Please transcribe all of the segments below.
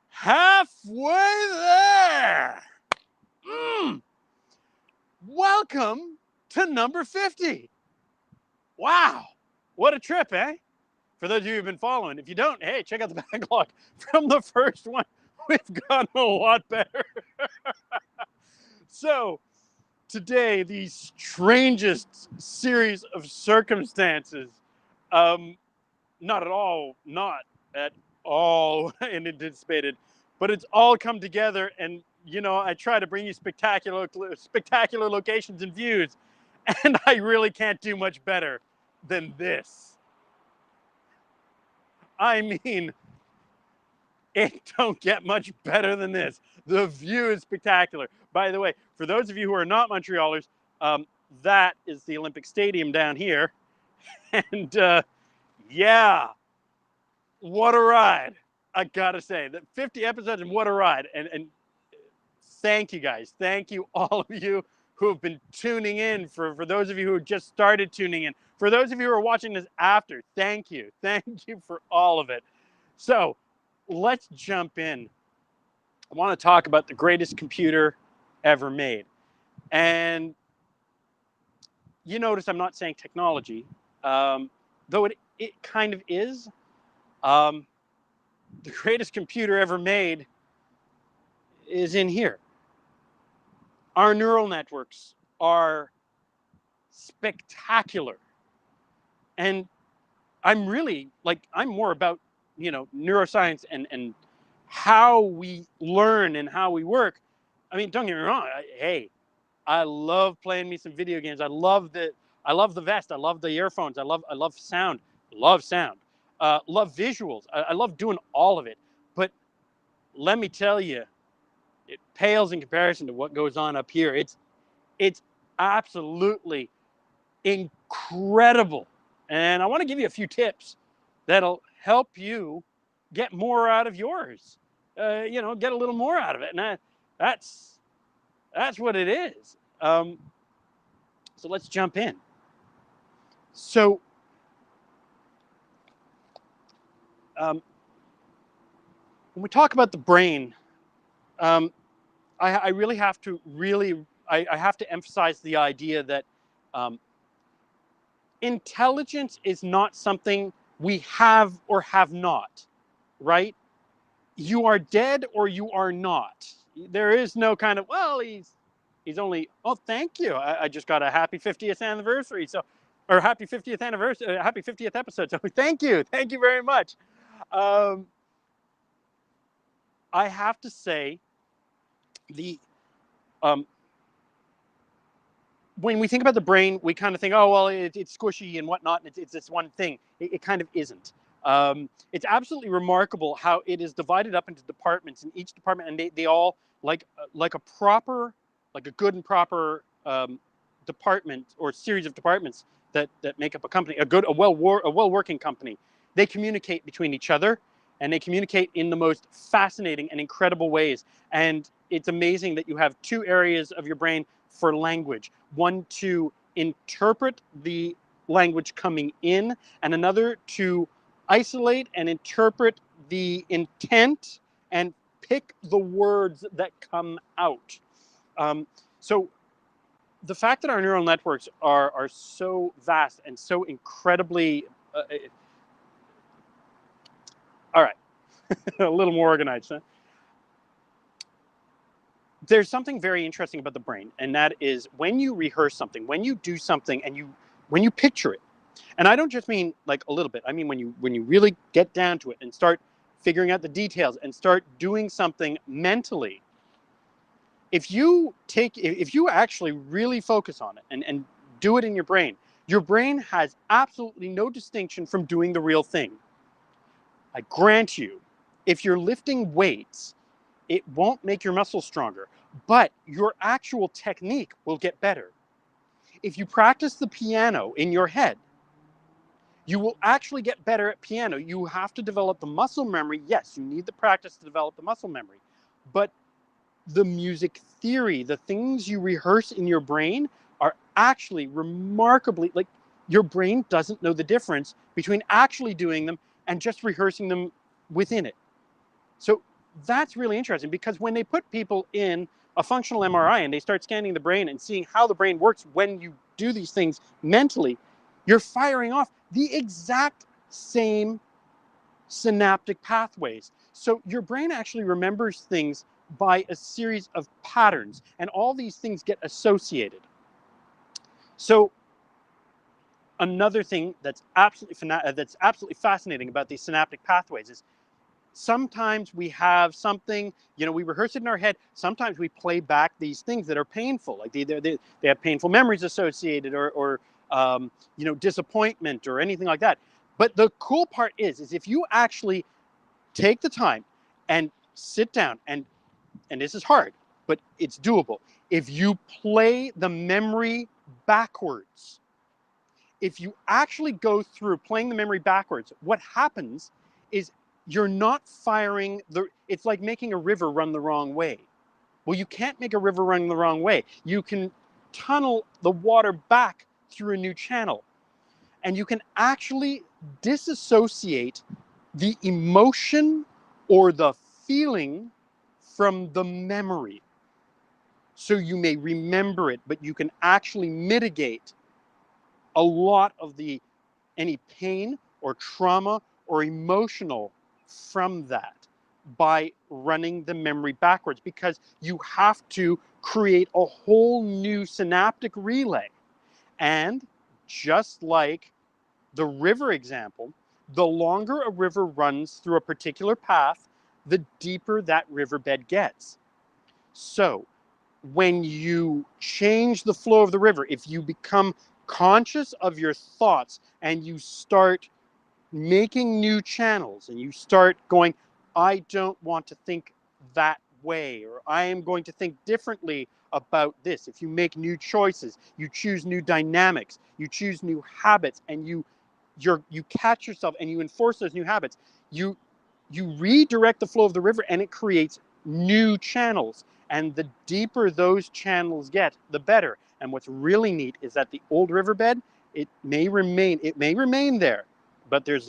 Halfway there. Mm. Welcome to number 50. Wow. What a trip, eh? For those of you who've been following. If you don't, hey, check out the backlog from the first one. We've gotten a lot better. So, today, the strangest series of circumstances, um, not at all anticipated, but it's all come together. And I try to bring you spectacular locations and views, and I really can't do much better than this. I mean, it don't get much better than this. The view is spectacular. By the way, for those of you who are not Montrealers, that is the Olympic Stadium down here. And yeah, what a ride. I gotta say, that 50 episodes and what a ride. And thank you guys. Thank you, all of you who have been tuning in. For those of you who just started tuning in. For those of you who are watching this after, thank you. Thank you for all of it. So let's jump in. I want to talk about the greatest computer ever made. And you notice I'm not saying technology, though it kind of is. Um, the greatest computer ever made is in here. Our neural networks are spectacular. And I'm more about, neuroscience and how we learn and how we work. I mean, don't get me wrong. Hey, I love playing me some video games. I love the vest. I love the earphones. I love sound. Love sound. Love visuals. I love doing all of it. But let me tell you, it pales in comparison to what goes on up here. It's absolutely incredible. And I want to give you a few tips that'll help you get more out of yours. Get a little more out of it. And that's what it is. So let's jump in. So when we talk about the brain, I really have to I have to emphasize the idea that intelligence is not something we have or have not, right? You are dead or you are not. There is no kind of, well, he's only, oh, thank you. I just got a happy 50th anniversary. So, or happy 50th anniversary, happy 50th episode. So thank you. Thank you very much. Um, I have to say the, um, when we think about the brain, we kind of think, oh, well, it's squishy and whatnot. And it's this one thing. It kind of isn't. It's absolutely remarkable how it is divided up into departments, in each department, and they all like a good and proper department or series of departments that make up a company, a well working company. They communicate between each other, and they communicate in the most fascinating and incredible ways. And it's amazing that you have two areas of your brain for language: one to interpret the language coming in, and another to isolate and interpret the intent and pick the words that come out. So the fact that our neural networks are so vast and so incredibly all right, a little more organized, huh? There's something very interesting about the brain, and that is when you rehearse something, when you do something, and when you picture it. And I don't just mean like a little bit. I mean when you really get down to it and start figuring out the details and start doing something mentally. If you actually really focus on it and do it in your brain has absolutely no distinction from doing the real thing. I grant you, if you're lifting weights, it won't make your muscles stronger, but your actual technique will get better. If you practice the piano in your head, you will actually get better at piano. You have to develop the muscle memory. Yes, you need the practice to develop the muscle memory. But the music theory, the things you rehearse in your brain are actually remarkably, like, your brain doesn't know the difference between actually doing them and just rehearsing them within it. So that's really interesting, because when they put people in a functional MRI and they start scanning the brain and seeing how the brain works when you do these things mentally, you're firing off the exact same synaptic pathways. So your brain actually remembers things by a series of patterns, and all these things get associated. So another thing that's absolutely fascinating about these synaptic pathways is sometimes we have something, we rehearse it in our head. Sometimes we play back these things that are painful, like they have painful memories associated, or disappointment or anything like that. But the cool part is if you actually take the time and sit down, and this is hard, but it's doable. If you play the memory backwards, if you actually go through playing the memory backwards, what happens is you're not firing it's like making a river run the wrong way. Well, you can't make a river run the wrong way. You can tunnel the water back through a new channel, and you can actually disassociate the emotion or the feeling from the memory. So you may remember it, but you can actually mitigate a lot of any pain or trauma or emotional from that by running the memory backwards, because you have to create a whole new synaptic relay. And just like the river example, the longer a river runs through a particular path, the deeper that riverbed gets. So when you change the flow of the river, if you become conscious of your thoughts and you start making new channels and you start going, I don't want to think that way, or I am going to think differently about this. If you make new choices, you choose new dynamics, you choose new habits, and you catch yourself and you enforce those new habits, you redirect the flow of the river, and it creates new channels. And the deeper those channels get, the better. And what's really neat is that the old riverbed, it may remain there, but there's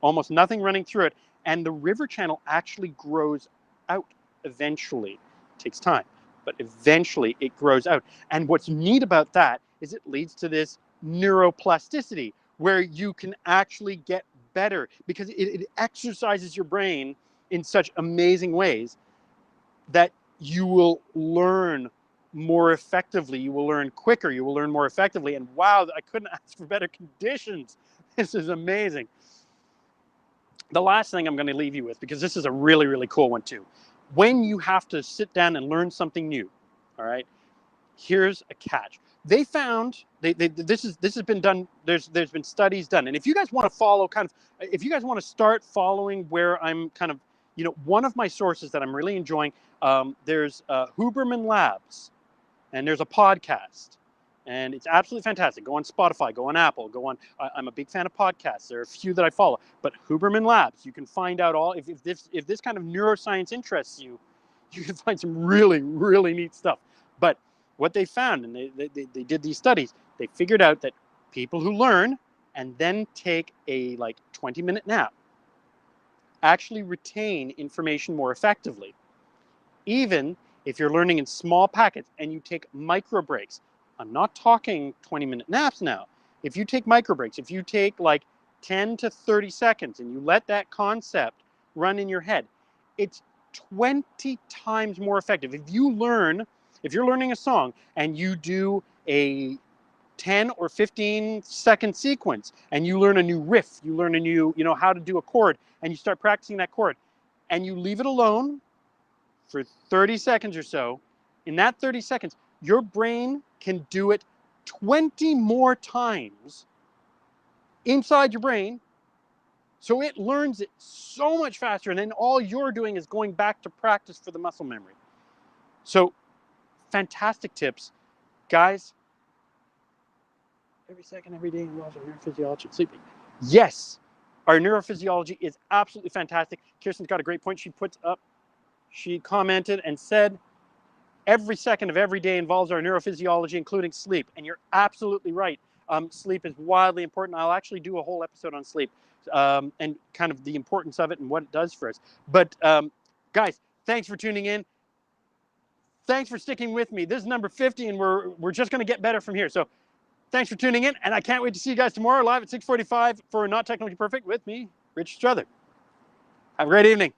almost nothing running through it, and the river channel actually grows out eventually. It takes time, but eventually it grows out. And what's neat about that is it leads to this neuroplasticity, where you can actually get better, because it exercises your brain in such amazing ways that you will learn more effectively, you will learn quicker, you will learn more effectively. And wow, I couldn't ask for better conditions. This is amazing. The last thing I'm going to leave you with, because this is a really, really cool one too. When you have to sit down and learn something new, all right, here's a catch. They found this has been done. There's been studies done, and if you guys want to follow if you guys want to start following where I'm one of my sources that I'm really enjoying, there's Huberman Labs, and there's a podcast, and it's absolutely fantastic. Go on Spotify, go on Apple, go on. I'm a big fan of podcasts. There are a few that I follow, but Huberman Labs, you can find out all. If this kind of neuroscience interests you, you can find some really, really neat stuff. But what they found, and they did these studies, they figured out that people who learn and then take a 20-minute nap actually retain information more effectively. Even if you're learning in small packets and you take micro breaks. I'm not talking 20-minute naps now. If you take micro breaks, if you take 10 to 30 seconds and you let that concept run in your head, it's 20 times more effective. If you're learning a song and you do a 10 or 15 second sequence and you learn a new riff, you learn a new, how to do a chord, and you start practicing that chord, and you leave it alone for 30 seconds or so, in that 30 seconds, your brain can do it 20 more times inside your brain. So it learns it so much faster. And then all you're doing is going back to practice for the muscle memory. So fantastic tips. Guys, every second, every day involves our neurophysiology and sleeping. Yes, our neurophysiology is absolutely fantastic. Kirsten's got a great point she puts up. She commented and said, every second of every day involves our neurophysiology, including sleep. And you're absolutely right. Sleep is wildly important. I'll actually do a whole episode on sleep. and kind of the importance of it and what it does for us. But guys, thanks for tuning in. Thanks for sticking with me. This is number 50, and we're just going to get better from here. So thanks for tuning in, and I can't wait to see you guys tomorrow live at 6:45 for Not Technically Perfect with me, Rich Struther. Have a great evening.